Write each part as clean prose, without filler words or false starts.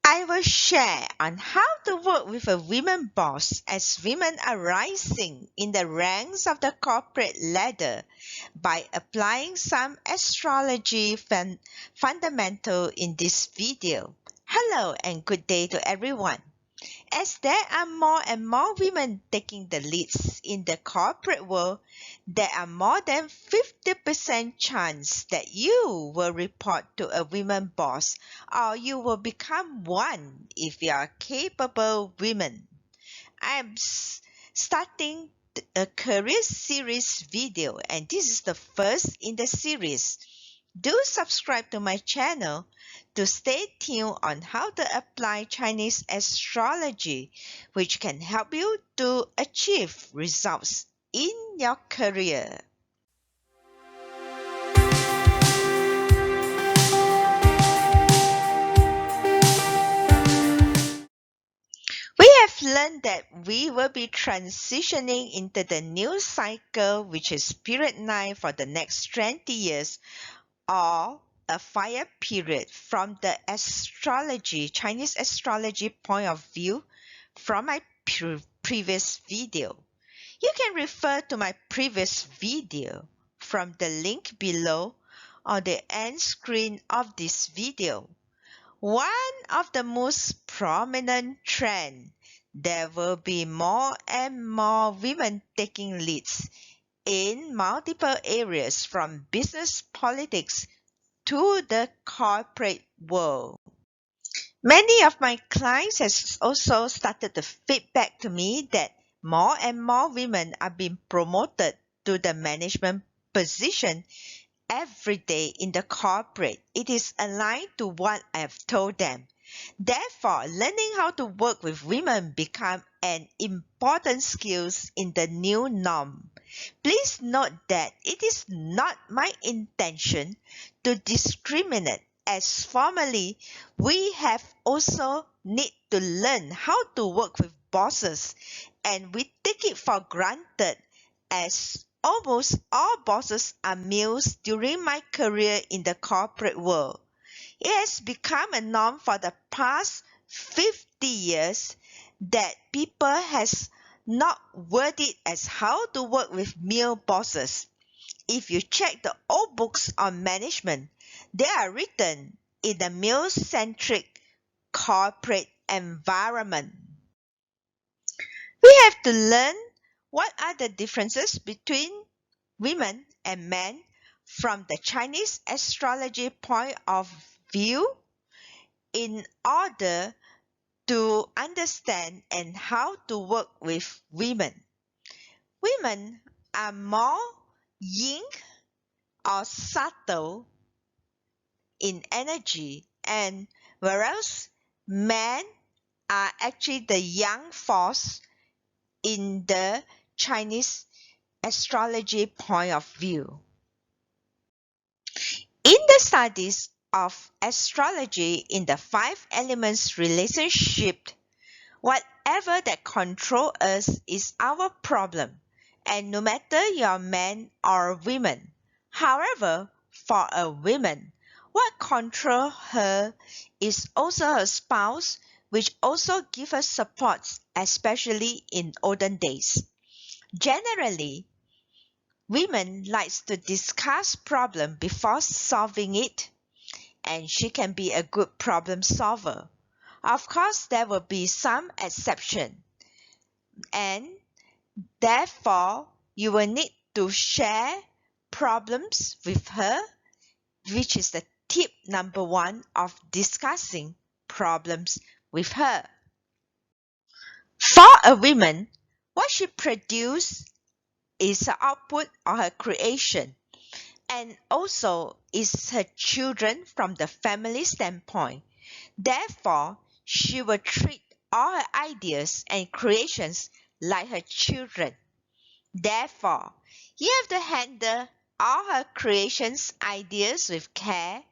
I will share on how to work with a women boss as women are rising in the ranks of the corporate ladder by applying some astrology fundamental in this video. Hello and good day to everyone. As there are more and more women taking the leads in the corporate world, there are more than 50% chance that you will report to a women boss or you will become one if you are capable women. I am starting a career series video and this is the first in the series. Do subscribe to my channel to stay tuned on how to apply Chinese astrology, which can help you to achieve results in your career. We have learned that we will be transitioning into the new cycle, which is period 9 for the next 20 years, or a fire period from the Chinese astrology point of view from my previous video. You can refer to my previous video from the link below or the end screen of this video. One of the most prominent trends, there will be more and more women taking leads in multiple areas from business politics to the corporate world. Many of my clients has also started to feedback to me that more and more women are being promoted to the management position every day in the corporate. It is aligned to what I have told them. Therefore, learning how to work with women become an important skill in the new norm. Please note that it is not my intention to discriminate, as formerly we have also need to learn how to work with bosses, and we take it for granted as almost all bosses are males during my career in the corporate world. It has become a norm for the past 50 years that people has not worded as how to work with male bosses. If you check the old books on management, they are written in the male-centric corporate environment. We have to learn what are the differences between women and men from the Chinese astrology point of view in order to understand and how to work with women. Women are more yin or subtle in energy, and whereas men are actually the yang force in the Chinese astrology point of view. In the studies of astrology in the 5 elements relationship, whatever that control us is our problem, and no matter you're man or woman. However, for a woman, what control her is also her spouse, which also give her support, especially in olden days. Generally, women likes to discuss problem before solving it, and she can be a good problem solver. Of course, there will be some exception, and therefore you will need to share problems with her, which is the tip number 1 of discussing problems with her. For a woman, what she produces is her output or her creation, and also is her children from the family standpoint. Therefore, she will treat all her ideas and creations like her children. Therefore, you have to handle all her creations ideas with care,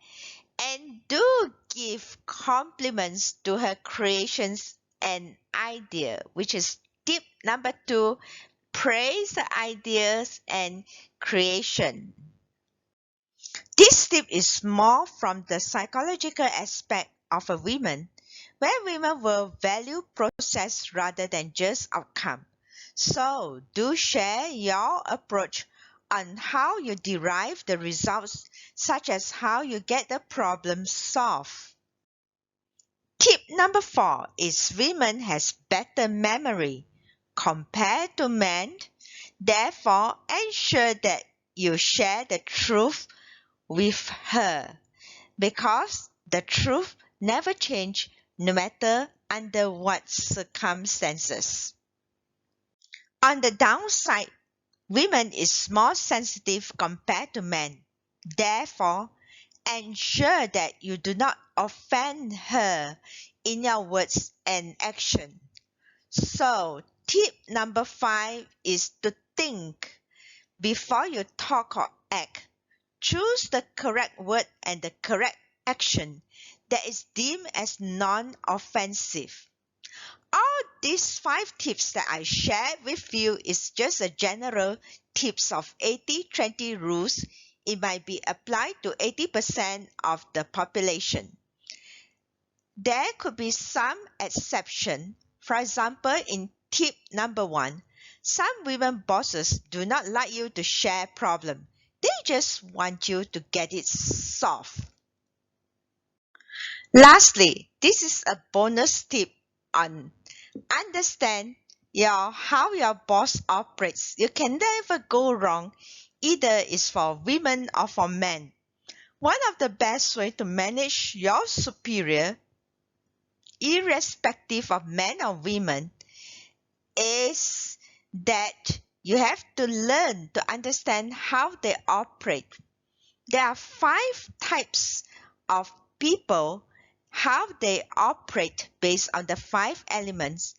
and do give compliments to her creations and idea, which is tip number 2, praise the ideas and creation. This tip is more from the psychological aspect of a woman. where women will value process rather than just outcome. So, do share your approach on how you derive the results, such as how you get the problem solved. Tip number 4 is women has better memory compared to men. Therefore, ensure that you share the truth with her because the truth never change no matter under what circumstances. On the downside, women is more sensitive compared to men. Therefore, ensure that you do not offend her in your words and action. So, tip number 5 is to think before you talk or act. Choose the correct word and the correct action that is deemed as non-offensive. All these 5 tips that I shared with you is just a general tips of 80-20 rules. It might be applied to 80% of the population. There could be some exception. For example, in tip number 1, some women bosses do not like you to share problem. They just want you to get it solved. Lastly, this is a bonus tip on understand how your boss operates. You can never go wrong, either is for women or for men. One of the best way to manage your superior, irrespective of men or women, is that you have to learn to understand how they operate. There are 5 types of people, how they operate based on the 5 elements,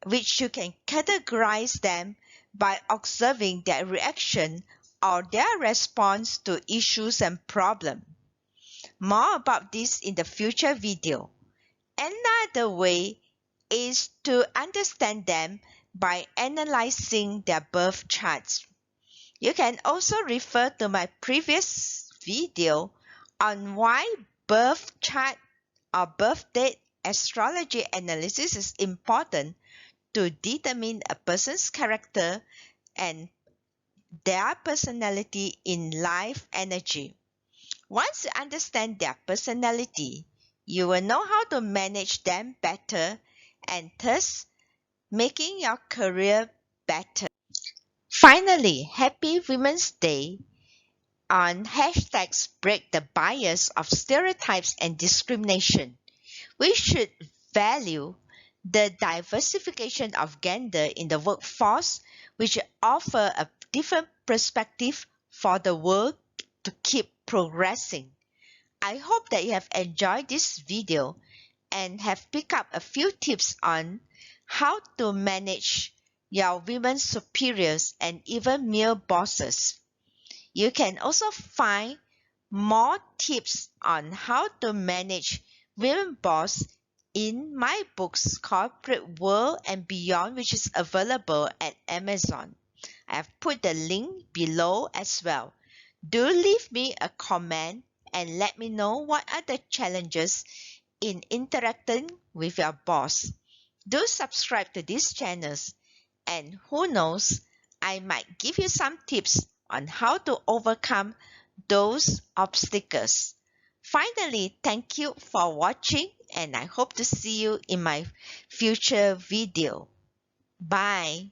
which you can categorize them by observing their reaction or their response to issues and problems. More about this in the future video. Another way is to understand them by analyzing their birth charts. You can also refer to my previous video on why birth chart or birth date astrology analysis is important to determine a person's character and their personality in life energy. Once you understand their personality, you will know how to manage them better and thus making your career better. Finally, happy Women's Day on hashtags break the bias of stereotypes and discrimination. We should value the diversification of gender in the workforce, which offer a different perspective for the world to keep progressing. I hope that you have enjoyed this video and have picked up a few tips on how to manage your women superiors and even male bosses. You can also find more tips on how to manage women boss in my books Corporate World and Beyond, which is available at Amazon. I have put the link below as well. Do leave me a comment and let me know what are the challenges in interacting with your boss. Do subscribe to these channels and who knows, I might give you some tips on how to overcome those obstacles. Finally, thank you for watching and I hope to see you in my future video. Bye.